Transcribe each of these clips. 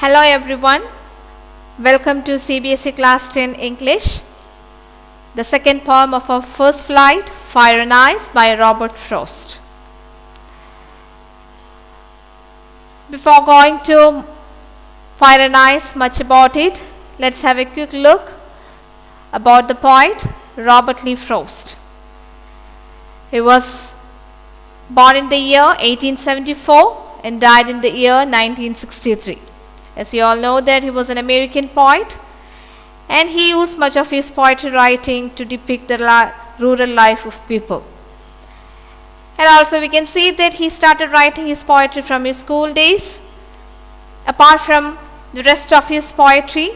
Hello everyone, welcome to CBSE Class 10 English. The second poem of our first flight, Fire and Ice by Robert Frost. Before going to Fire and Ice, much about it, let's have a quick look about the poet Robert Lee Frost. He was born in the year 1874 and died in the year 1963. As you all know that he was an American poet and he used much of his poetry writing to depict the rural life of people. And also we can see that he started writing his poetry from his school days. Apart from the rest of his poetry,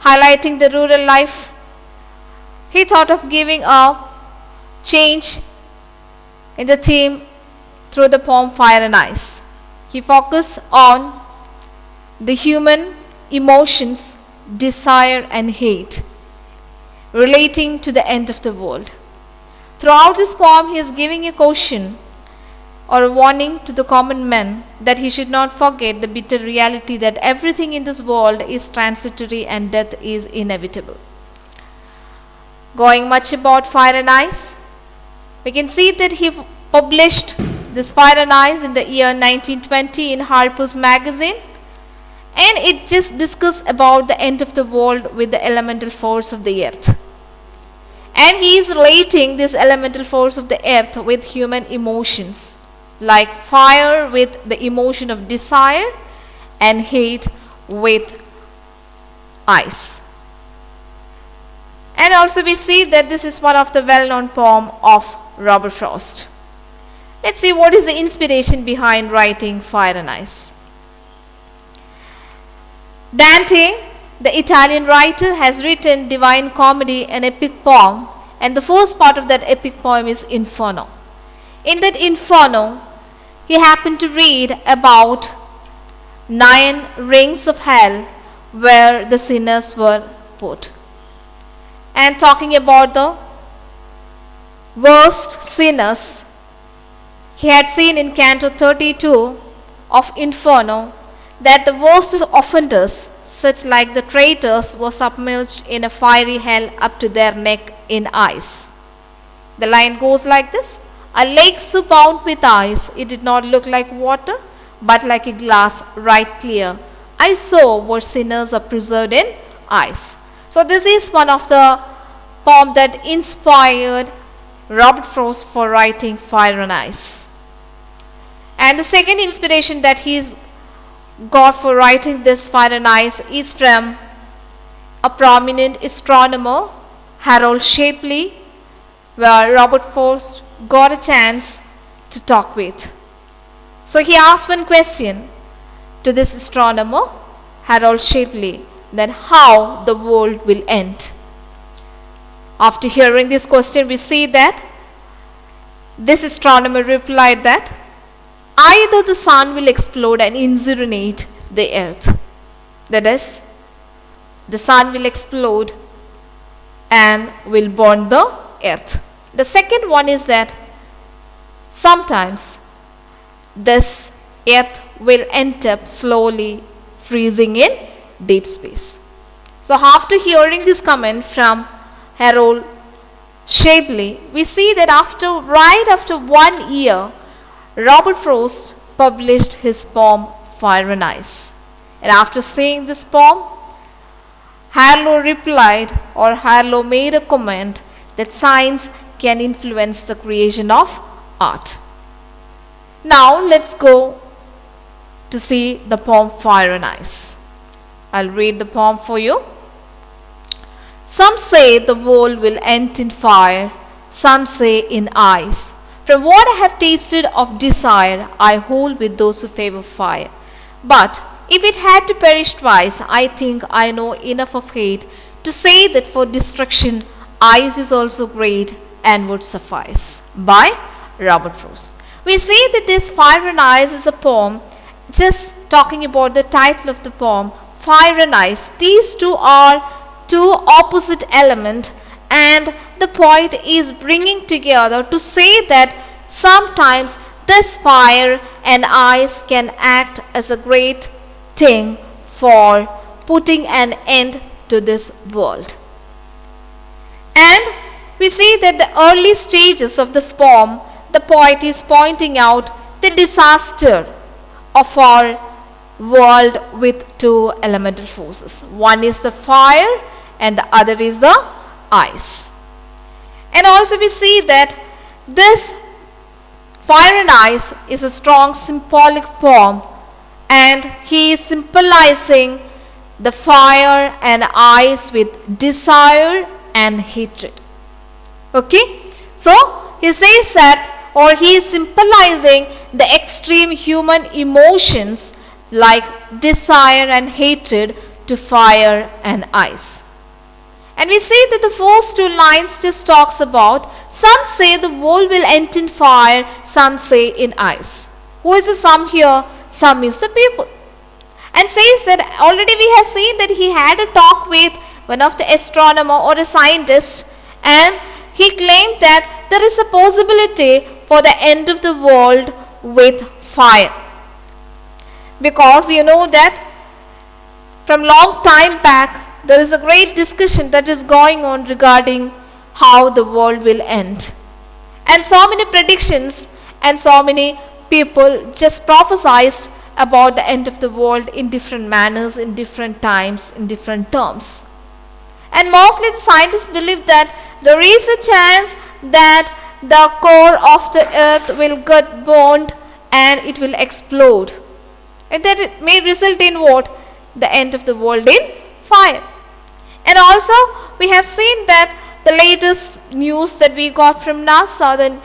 highlighting the rural life, he thought of giving a change in the theme through the poem Fire and Ice. He focused on the human emotions, desire and hate, relating to the end of the world. Throughout this poem, he is giving a caution or a warning to the common man that he should not forget the bitter reality that everything in this world is transitory and death is inevitable. Going much about Fire and Ice, we can see that he published this Fire and Ice in the year 1920 in Harper's Magazine. And it just discusses about the end of the world with the elemental force of the earth. And he is relating this elemental force of the earth with human emotions, like fire with the emotion of desire and hate with ice. And also we see that this is one of the well-known poem of Robert Frost. Let's see what is the inspiration behind writing Fire and Ice. Dante, the Italian writer, has written Divine Comedy, an epic poem, and the first part of that epic poem is Inferno. In that Inferno, he happened to read about 9 rings of hell where the sinners were put. And talking about the worst sinners, he had seen in Canto 32 of Inferno that the worst offenders, such like the traitors, were submerged in a fiery hell up to their neck in ice. The line goes like this: a lake so bound with ice, it did not look like water, but like a glass right clear. I saw where sinners are preserved in ice. So this is one of the poems that inspired Robert Frost for writing Fire and Ice. And the second inspiration that he's got for writing this Fire and Ice is from a prominent astronomer, Harlow Shapely, where Robert Frost got a chance to talk with. So he asked one question to this astronomer, Harlow Shapely, then how the world will end. After hearing this question, we see that this astronomer replied that either the sun will explode and incinerate the earth. That is, the sun will explode and will burn the earth. The second one is that sometimes this earth will end up slowly freezing in deep space. So after hearing this comment from Harlow Shapely, we see that right after 1 year, Robert Frost published his poem Fire and Ice. And after seeing this poem, Harlow replied, or Harlow made a comment that science can influence the creation of art. Now let's go to see the poem Fire and Ice. I'll read the poem for you. Some say the world will end in fire, some say in ice. From what I have tasted of desire, I hold with those who favor fire. But if it had to perish twice, I think I know enough of hate to say that for destruction, ice is also great and would suffice. By Robert Frost. We see that this Fire and Ice is a poem, just talking about the title of the poem, Fire and Ice. These two are two opposite elements, and the poet is bringing together to say that sometimes this fire and ice can act as a great thing for putting an end to this world. And we see that the early stages of the poem, the poet is pointing out the disaster of our world with two elemental forces. One is the fire and the other is the ice. And also we see that this fire and ice is a strong symbolic poem, and he is symbolizing the fire and ice with desire and hatred. Okay, so he says that, or he is symbolizing the extreme human emotions like desire and hatred to fire and ice. And we see that the first two lines just talks about, some say the world will end in fire, some say in ice. Who is the some here? Some is the people. And says that already we have seen that he had a talk with one of the astronomer or a scientist, and he claimed that there is a possibility for the end of the world with fire. Because you know that from long time back there is a great discussion that is going on regarding how the world will end. And so many predictions and so many people just prophesied about the end of the world in different manners, in different times, in different terms. And mostly the scientists believe that there is a chance that the core of the earth will get burned and it will explode. And that it may result in what? The end of the world in fire. And also we have seen that the latest news that we got from NASA, the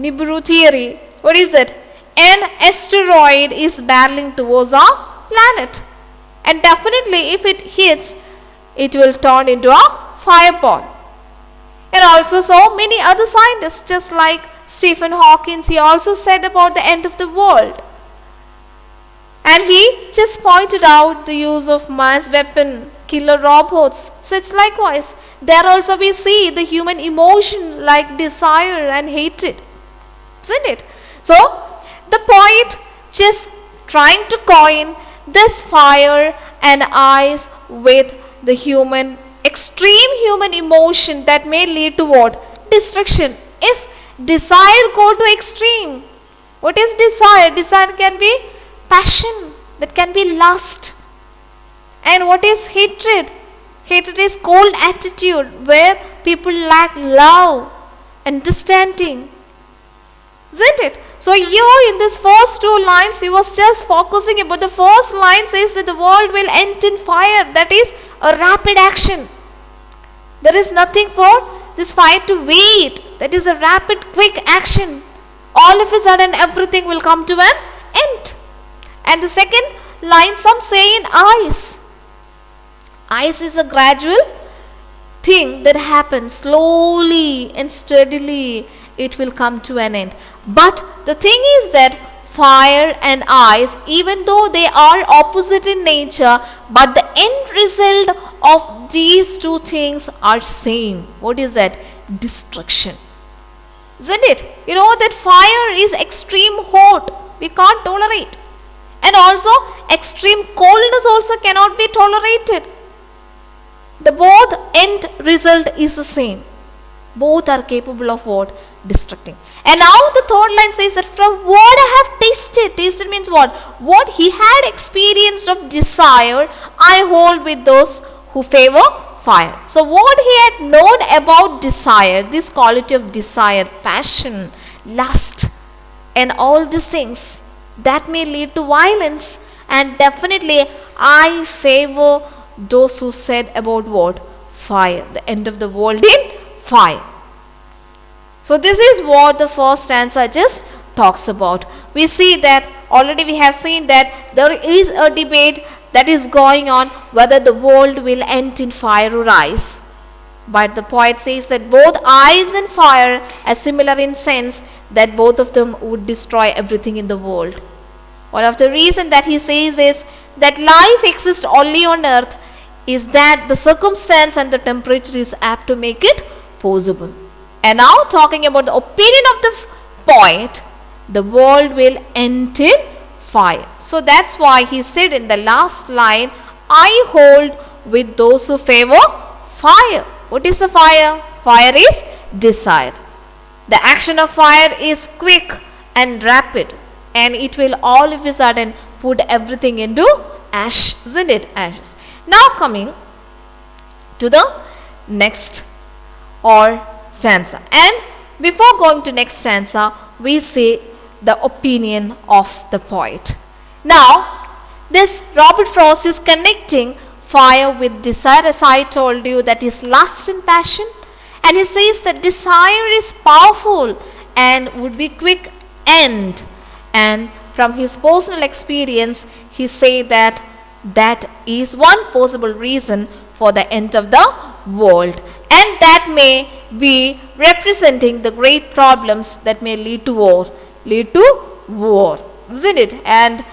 Nibiru theory, what is it? An asteroid is barreling towards our planet. And definitely if it hits, it will turn into a fireball. And also so many other scientists, just like Stephen Hawking, he also said about the end of the world. And he just pointed out the use of mass weapon, killer robots, such likewise. There also we see the human emotion like desire and hatred. Isn't it? So, the poet just trying to coin this fire and ice with the human, extreme human emotion that may lead to what? Destruction. If desire go to extreme, what is desire? Desire can be passion, that can be lust. And what is hatred? Hatred is cold attitude where people lack love, understanding. Isn't it? So here in this first two lines, he was just focusing about the first line says that the world will end in fire. That is a rapid action. There is nothing for this fire to wait. That is a rapid, quick action. All of a sudden everything will come to an end. And the second line, some say in ice. Ice is a gradual thing that happens slowly and steadily. It will come to an end. But the thing is that fire and ice, even though they are opposite in nature, but the end result of these two things are same. What is that? Destruction. Isn't it? You know that fire is extreme hot. We can't tolerate. And also extreme coldness also cannot be tolerated. The both end result is the same. Both are capable of what? Destructing. And now the third line says that from what I have tasted. Tasted means what? What he had experienced of desire, I hold with those who favor fire. So what he had known about desire, this quality of desire, passion, lust, and all these things that may lead to violence. And definitely I favor those who said about what? Fire. The end of the world in fire. So this is what the first stanza just talks about. We see that already we have seen that there is a debate that is going on whether the world will end in fire or ice. But the poet says that both ice and fire are similar in sense that both of them would destroy everything in the world. One of the reasons that he says is that life exists only on earth is that the circumstance and the temperature is apt to make it possible. And now talking about the opinion of the poet, the world will end in fire. So that's why he said in the last line, I hold with those who favor fire. What is the fire? Fire is desire. The action of fire is quick and rapid, and it will all of a sudden put everything into ash, isn't it? Ashes. Now coming to the next or stanza, and before going to next stanza, we see the opinion of the poet. Now, this Robert Frost is connecting fire with desire, as I told you, that is lust and passion. And he says that desire is powerful and would be quick end. And from his personal experience, he says that that is one possible reason for the end of the world. And that may be representing the great problems that may lead to war. Isn't it? And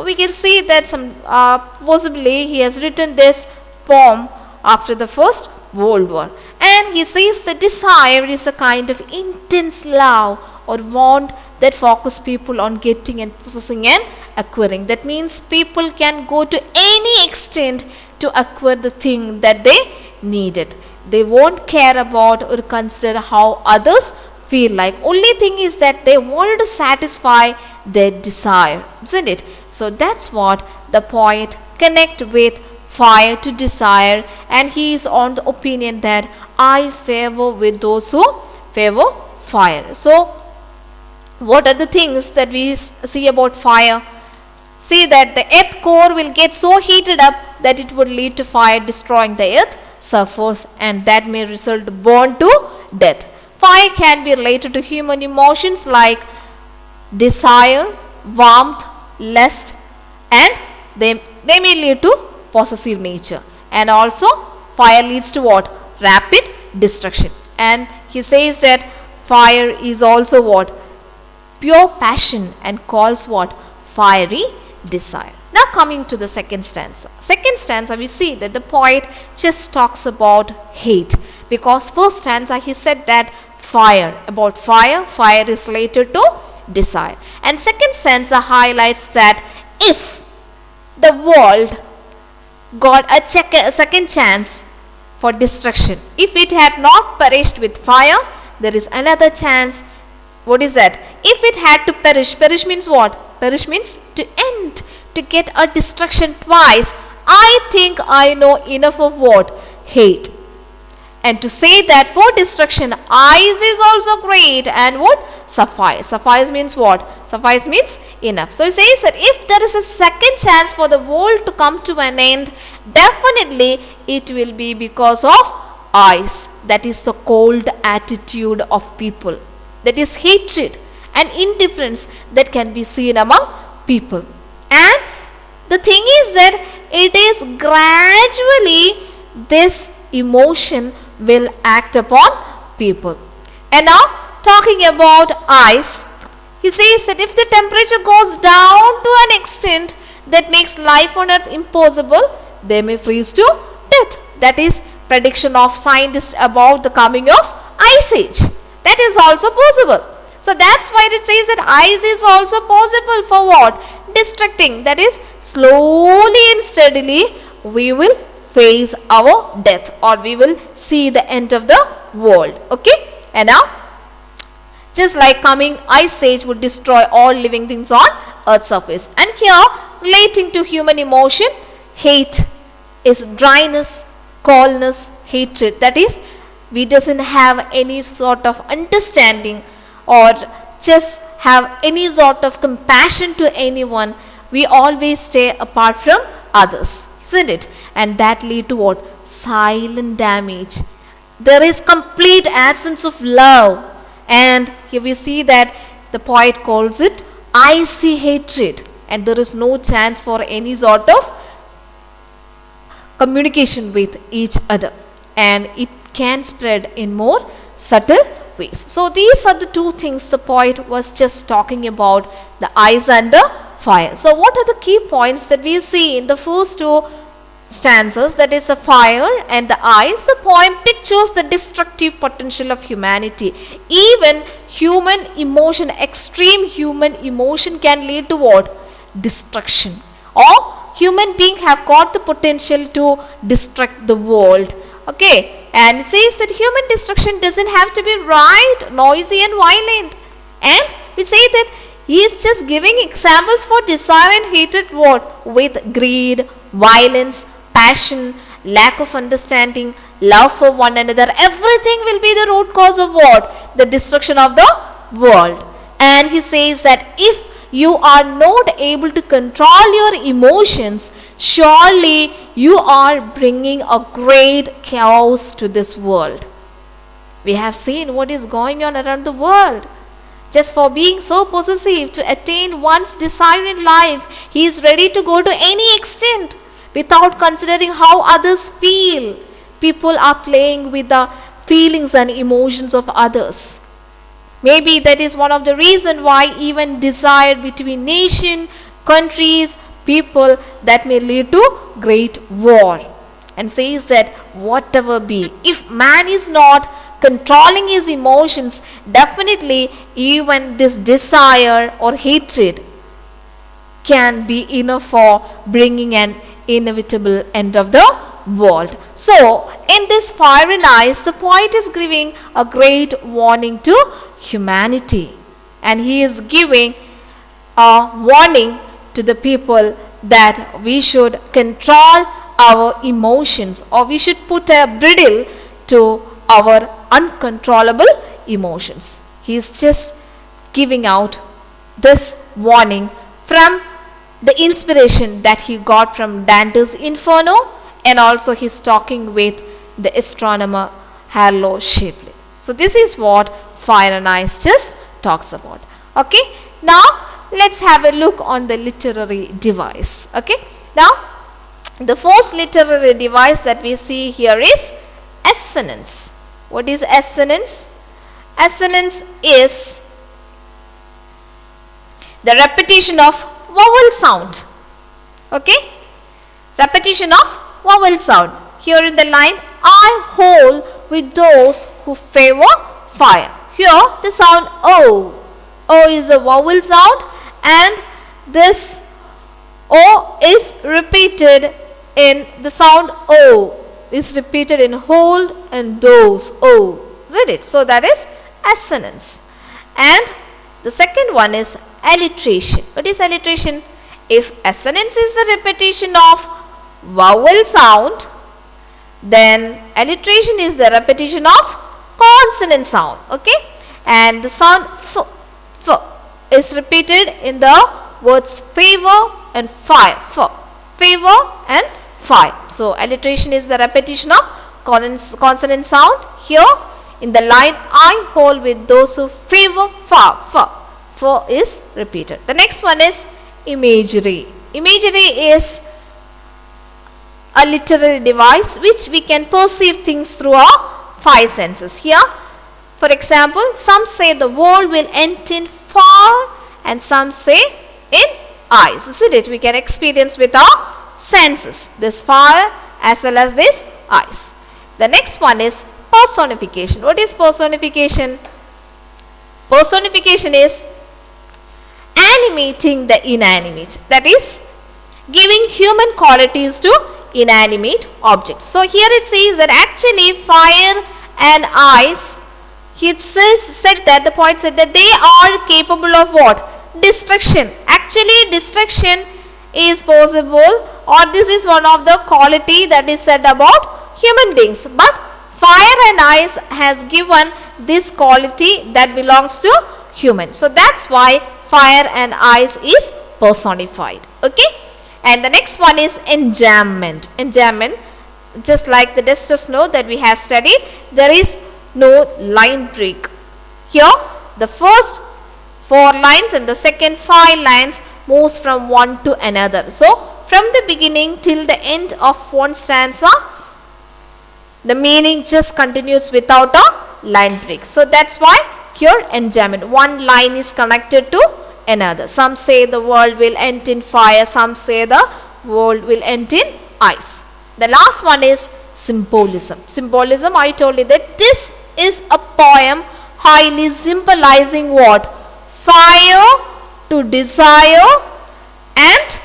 we can see that some possibly he has written this poem after the First World War. And he says that desire is a kind of intense love or want that focus people on getting and possessing and acquiring. That means people can go to any extent to acquire the thing that they needed. They won't care about or consider how others feel like. Only thing is that they wanted to satisfy their desire, isn't it? So that's what the poet connect with fire to desire, and he is on the opinion that I favor with those who favor fire. So what are the things that we see about fire? See that the earth core will get so heated up that it would lead to fire destroying the earth surface, and that may result burn to death. Fire can be related to human emotions like desire, warmth, lust, and they may lead to possessive nature. And also fire leads to what? Rapid destruction. And he says that fire is also what? Pure passion, and calls what? Fiery desire. Now coming to the second stanza. Second stanza, we see that the poet just talks about hate, because first stanza he said that fire is related to desire. And second stanza highlights that if the world got a second chance for destruction, if it had not perished with fire, there is another chance. What is that? If it had to perish means what? Perish means to end, to get a destruction twice. I think I know enough of what? Hate. And to say that for destruction, eyes is also great, and what? Suffice. Suffice means what? Suffice means enough. So he says that if there is a second chance for the world to come to an end, definitely it will be because of eyes. That is the cold attitude of people. That is hatred and indifference that can be seen among people. And the thing is that it is gradually this emotion will act upon people. And now talking about ice, he says that if the temperature goes down to an extent that makes life on earth impossible, they may freeze to death. That is prediction of scientists about the coming of ice age. That is also possible. So that's why it says that ice is also possible for what? Destructing. That is slowly and steadily we will face our death, or we will see the end of the world. Okay. And now just like coming ice age would destroy all living things on earth's surface. And here relating to human emotion, hate is dryness, coldness, hatred. That is, we doesn't have any sort of understanding or just have any sort of compassion to anyone. We always stay apart from others, isn't it? And that lead to what? Silent damage. There is complete absence of love. And here we see that the poet calls it icy hatred, and there is no chance for any sort of communication with each other, and it can spread in more subtle ways. So these are the two things the poet was just talking about, the ice and the fire. So what are the key points that we see in the first two stanzas, that is the fire and the ice? The poem pictures the destructive potential of humanity. Even human emotion, extreme human emotion can lead to what? destruction, or human beings have got the potential to destruct the world. Okay, and it says that human destruction doesn't have to be right, noisy and violent. And we say that he is just giving examples for desire and hatred what? With greed, violence, passion, lack of understanding, love for one another. Everything will be the root cause of what? The destruction of the world. And he says that if you are not able to control your emotions, surely you are bringing a great chaos to this world. We have seen what is going on around the world. Just for being so possessive to attain one's desire in life, he is ready to go to any extent without considering how others feel. People are playing with the feelings and emotions of others. Maybe that is one of the reasons why even desire between nation, countries, people, that may lead to great war. And says that whatever be, if man is not controlling his emotions, definitely even this desire or hatred can be enough for bringing an inevitable end of the world. So, in this Spiralize, the poet is giving a great warning to humanity, and he is giving a warning to the people that we should control our emotions, or we should put a bridle to our uncontrollable emotions. He is just giving out this warning from the inspiration that he got from Dante's Inferno, and also he is talking with the astronomer Harlow Shapely. So this is what Fire and Ice just talks about. Okay, now let's have a look on the literary device. Okay, now the first literary device that we see here is assonance. What is assonance? Assonance is the repetition of vowel sound. Okay, repetition of vowel sound. Here in the line, I hold with those who favor fire. Here the sound O. O is a vowel sound, and this O is repeated in the sound O is repeated in hold and those O. Isn't it? So that is assonance. And the second one is alliteration. What is alliteration? If assonance is the repetition of vowel sound, then alliteration is the repetition of consonant sound. Okay, and the sound f is repeated in the words favor and fire. Favor and fire. So alliteration is the repetition of consonant sound. Here in the line, I hold with those who favor fire. Is repeated. The next one is imagery. Imagery is a literary device which we can perceive things through our five senses. Here, for example, some say the world will end in fire, and some say in eyes. Isn't it? We can experience with our senses this fire as well as this eyes. The next one is personification. What is personification? Personification is animating the inanimate. That is giving human qualities to inanimate objects. So here it says that actually fire and ice, said that the poet said that they are capable of what? Destruction. Actually destruction is possible, or this is one of the quality that is said about human beings. But fire and ice has given this quality that belongs to human. So that's why fire and ice is personified. Okay. And the next one is enjambment. Enjambment, just like the dust of snow that we have studied, there is no line break. Here the first 4 lines and the second 5 lines moves from one to another. So from the beginning till the end of one stanza, the meaning just continues without a line break. So that's why here enjambment, one line is connected to another. Some say the world will end in fire, some say the world will end in ice. The last one is symbolism. Symbolism, I told you that this is a poem highly symbolizing what? Fire to desire and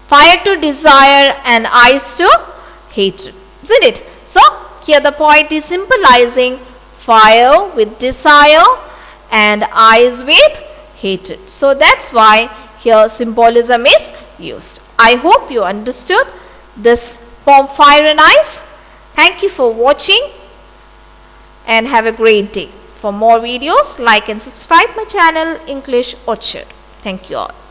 fire to desire and eyes to hatred, isn't it? So here the poet is symbolizing fire with desire and eyes with hatred. So that's why here symbolism is used. I hope you understood this poem Fire and Ice. Thank you for watching and have a great day. For more videos, like and subscribe my channel English Orchard. Thank you all.